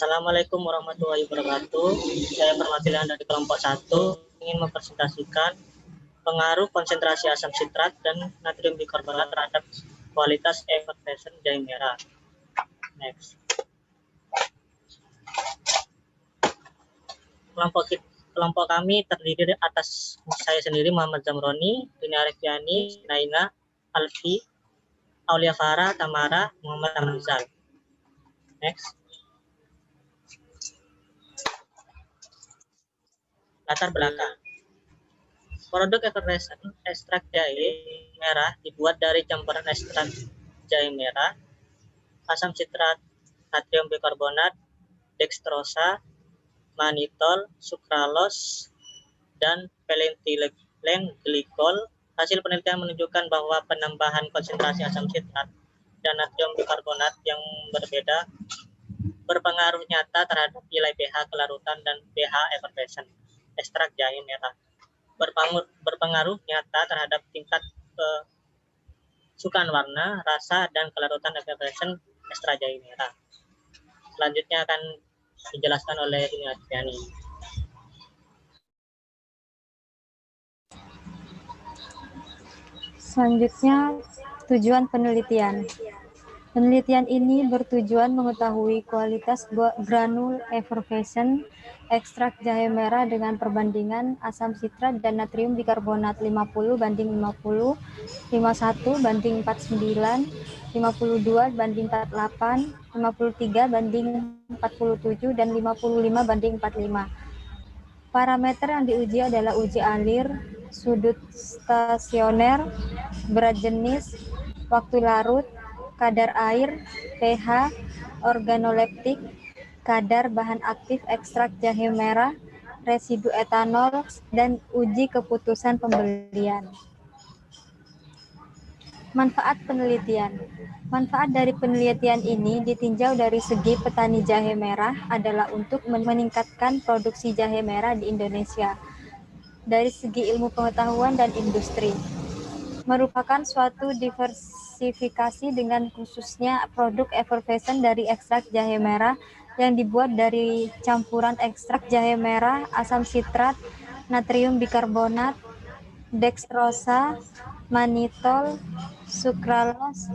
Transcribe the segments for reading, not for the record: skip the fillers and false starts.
Assalamualaikum warahmatullahi wabarakatuh. Saya perwakilan dari kelompok 1 ingin mempresentasikan pengaruh konsentrasi asam sitrat dan natrium bikarbonat terhadap kualitas effervescent jahe merah. Next. Kelompok kami terdiri atas saya sendiri Muhammad Zamroni, Dini Arifiani, Naina, Alfi, Aulia Farah, Tamara, Muhammad Amrizal. Next. Latar belakang. Produk effervescent ekstrak jahe merah dibuat dari campuran ekstrak jahe merah, asam sitrat, natrium bikarbonat, dextrosa, manitol, sukralos, dan pentilen glikol. Hasil penelitian menunjukkan bahwa penambahan konsentrasi asam sitrat dan natrium bikarbonat yang berbeda berpengaruh nyata terhadap nilai pH kelarutan dan pH effervescent ekstrak jahe merah. Berpengaruh nyata terhadap tingkat kesukaan warna, rasa, dan kelarutan effervescent ekstrak jahe merah. Selanjutnya akan dijelaskan oleh Dini Arifiani. Selanjutnya, tujuan penelitian. Penelitian ini bertujuan mengetahui kualitas granul effervescent ekstrak jahe merah dengan perbandingan asam sitrat dan natrium bikarbonat 50 banding 50, 51 banding 49, 52 banding 48, 53 banding 47, dan 55 banding 45. Parameter yang diuji adalah uji alir, sudut stasioner, berat jenis, waktu larut, kadar air, pH, organoleptik, kadar bahan aktif ekstrak jahe merah, residu etanol, dan uji keputusan pembelian. Manfaat penelitian. Manfaat dari penelitian ini ditinjau dari segi petani jahe merah adalah untuk meningkatkan produksi jahe merah di Indonesia. Dari segi ilmu pengetahuan dan industri, merupakan suatu diversifikasi dengan khususnya produk effervescent dari ekstrak jahe merah yang dibuat dari campuran ekstrak jahe merah, asam sitrat, natrium bikarbonat, dextrosa, manitol, sukralos,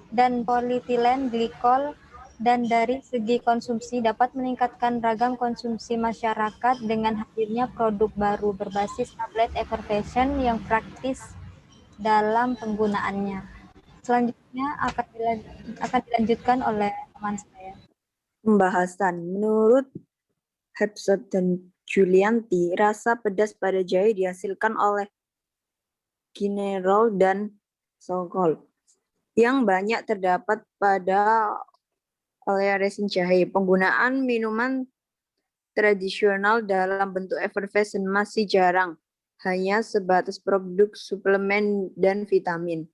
dan poletilen glikol. Dan dari segi konsumsi dapat meningkatkan ragam konsumsi masyarakat dengan hadirnya produk baru berbasis tablet effervescent yang praktis dalam penggunaannya. Selanjutnya akan dilanjutkan oleh teman saya. Pembahasan. Menurut Hepsot dan Julianti, rasa pedas pada jahe dihasilkan oleh gingerol dan sokol yang banyak terdapat pada oleh resin jahe. Penggunaan minuman tradisional dalam bentuk effervescent masih jarang, hanya sebatas produk suplemen dan vitamin.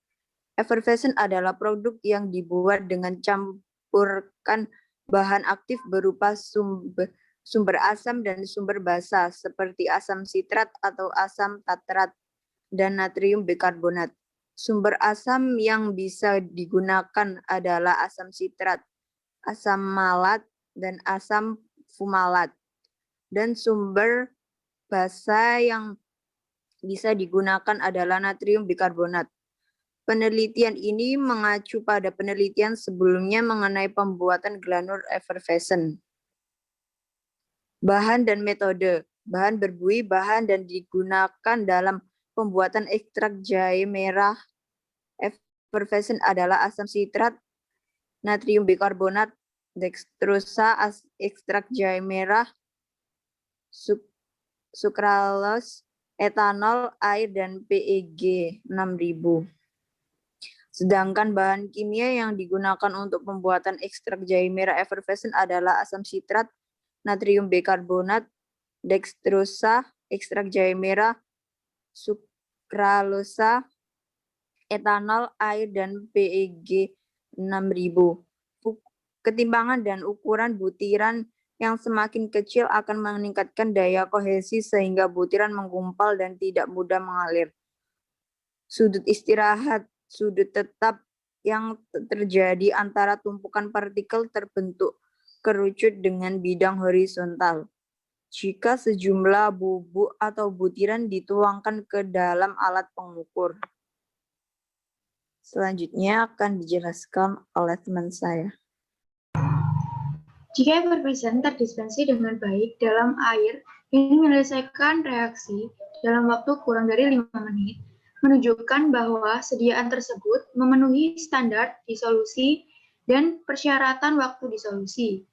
Effervescent adalah produk yang dibuat dengan campurkan bahan aktif berupa sumber asam dan sumber basa seperti asam sitrat atau asam tartrat dan natrium bikarbonat. Sumber asam yang bisa digunakan adalah asam sitrat, asam malat, dan asam fumalat. Dan sumber basa yang bisa digunakan adalah natrium bikarbonat. Penelitian ini mengacu pada penelitian sebelumnya mengenai pembuatan granul effervescent. Bahan dan metode. Bahan berbuih, bahan dan digunakan dalam pembuatan ekstrak jahe merah effervescent adalah asam sitrat, natrium bikarbonat, dextrosa, ekstrak jahe merah, sukralos, etanol, air, dan PEG 6000. Sedangkan bahan kimia yang digunakan untuk pembuatan ekstrak jahe merah effervescent adalah asam sitrat, natrium bikarbonat, dextrosa, ekstrak jahe merah, sukralosa, etanol, air, dan PEG 6000. Ketimbangan dan ukuran butiran yang semakin kecil akan meningkatkan daya kohesi sehingga butiran menggumpal dan tidak mudah mengalir. Sudut istirahat, sudut tetap yang terjadi antara tumpukan partikel terbentuk kerucut dengan bidang horizontal. Jika sejumlah bubuk atau butiran dituangkan ke dalam alat pengukur. Selanjutnya akan dijelaskan oleh teman saya. Jika effervescent terdispensi dengan baik dalam air ini menyelesaikan reaksi dalam waktu kurang dari 5 menit, menunjukkan bahwa sediaan tersebut memenuhi standar disolusi dan persyaratan waktu disolusi.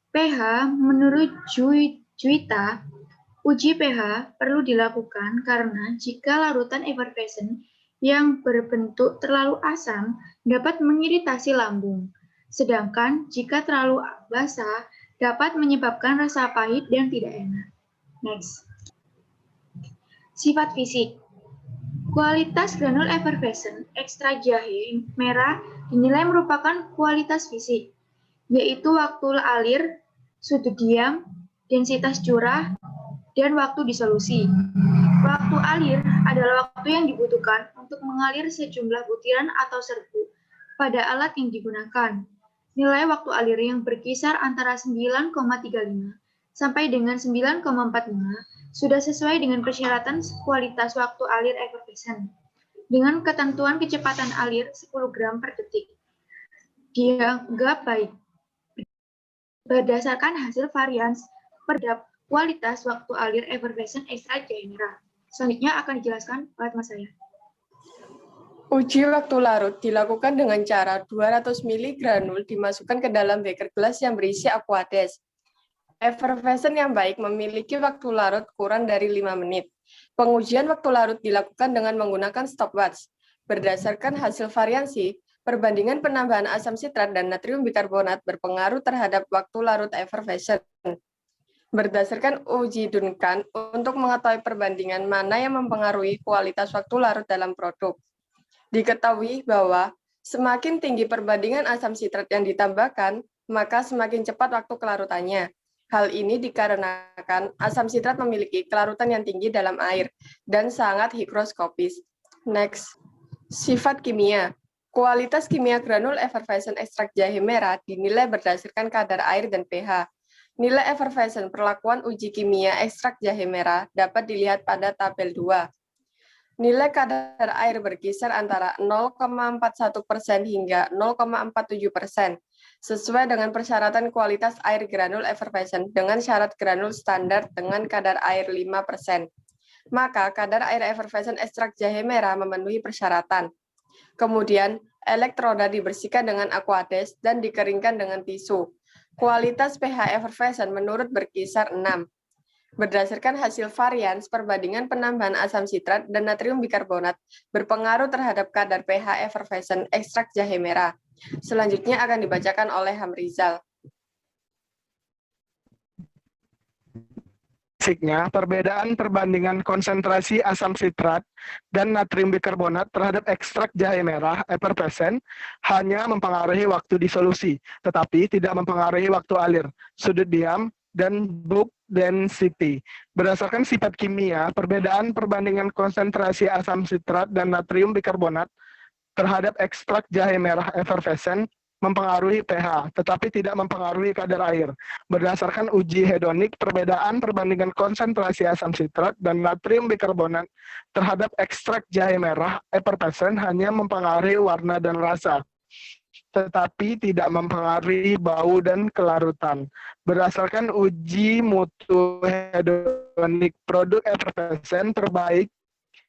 pH menurut Juwita, uji pH perlu dilakukan karena jika larutan effervescent yang berbentuk terlalu asam dapat mengiritasi lambung, sedangkan jika terlalu basah dapat menyebabkan rasa pahit dan tidak enak. Next. Sifat fisik. Kualitas granul effervescent ekstrak jahe merah dinilai merupakan kualitas fisik, yaitu waktu alir, sudut diam, densitas curah, dan waktu disolusi. Waktu alir adalah waktu yang dibutuhkan untuk mengalir sejumlah butiran atau serbuk pada alat yang digunakan. Nilai waktu alir yang berkisar antara 9,35 sampai dengan 9,45 sudah sesuai dengan persyaratan kualitas waktu alir effervescent dengan ketentuan kecepatan alir 10 gram per detik. Dianggap baik berdasarkan hasil varians terhadap kualitas waktu alir effervescent ekstrak jahe merah. Selanjutnya akan dijelaskan oleh teman saya. Uji waktu larut dilakukan dengan cara 200 ml granul dimasukkan ke dalam beker gelas yang berisi aquades. Effervescent yang baik memiliki waktu larut kurang dari 5 menit. Pengujian waktu larut dilakukan dengan menggunakan stopwatch. Berdasarkan hasil variansi, perbandingan penambahan asam sitrat dan natrium bikarbonat berpengaruh terhadap waktu larut effervescent. Berdasarkan uji Duncan, untuk mengetahui perbandingan mana yang mempengaruhi kualitas waktu larut dalam produk. Diketahui bahwa semakin tinggi perbandingan asam sitrat yang ditambahkan, maka semakin cepat waktu kelarutannya. Hal ini dikarenakan asam sitrat memiliki kelarutan yang tinggi dalam air dan sangat higroskopis. Next. Sifat kimia. Kualitas kimia granul effervescent ekstrak jahe merah dinilai berdasarkan kadar air dan pH. Nilai effervescent perlakuan uji kimia ekstrak jahe merah dapat dilihat pada tabel 2. Nilai kadar air berkisar antara 0,41% hingga 0,47%, sesuai dengan persyaratan kualitas air granul effervescent dengan syarat granul standar dengan kadar air 5%. Maka kadar air effervescent ekstrak jahe merah memenuhi persyaratan. Kemudian, elektroda dibersihkan dengan aquades dan dikeringkan dengan tisu. Kualitas pH effervescent menurut berkisar 6. Berdasarkan hasil varians, perbandingan penambahan asam sitrat dan natrium bikarbonat berpengaruh terhadap kadar pH effervescent ekstrak jahe merah. Selanjutnya akan dibacakan oleh Hamrizal. Fisiknya, perbedaan perbandingan konsentrasi asam sitrat dan natrium bikarbonat terhadap ekstrak jahe merah effervescent hanya mempengaruhi waktu disolusi, tetapi tidak mempengaruhi waktu alir, sudut diam, dan bulk density. Berdasarkan sifat kimia, perbedaan perbandingan konsentrasi asam sitrat dan natrium bikarbonat terhadap ekstrak jahe merah effervescent mempengaruhi pH, tetapi tidak mempengaruhi kadar air. Berdasarkan uji hedonik, perbedaan perbandingan konsentrasi asam sitrat dan natrium bikarbonat terhadap ekstrak jahe merah effervescent hanya mempengaruhi warna dan rasa, tetapi tidak mempengaruhi bau dan kelarutan. Berdasarkan uji mutu hedonik, produk effervescent terbaik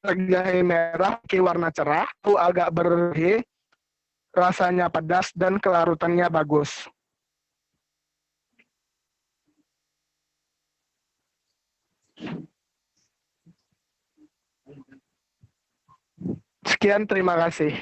jahe merah ke warna cerah, agak berhe, rasanya pedas, dan kelarutannya bagus. Sekian, terima kasih.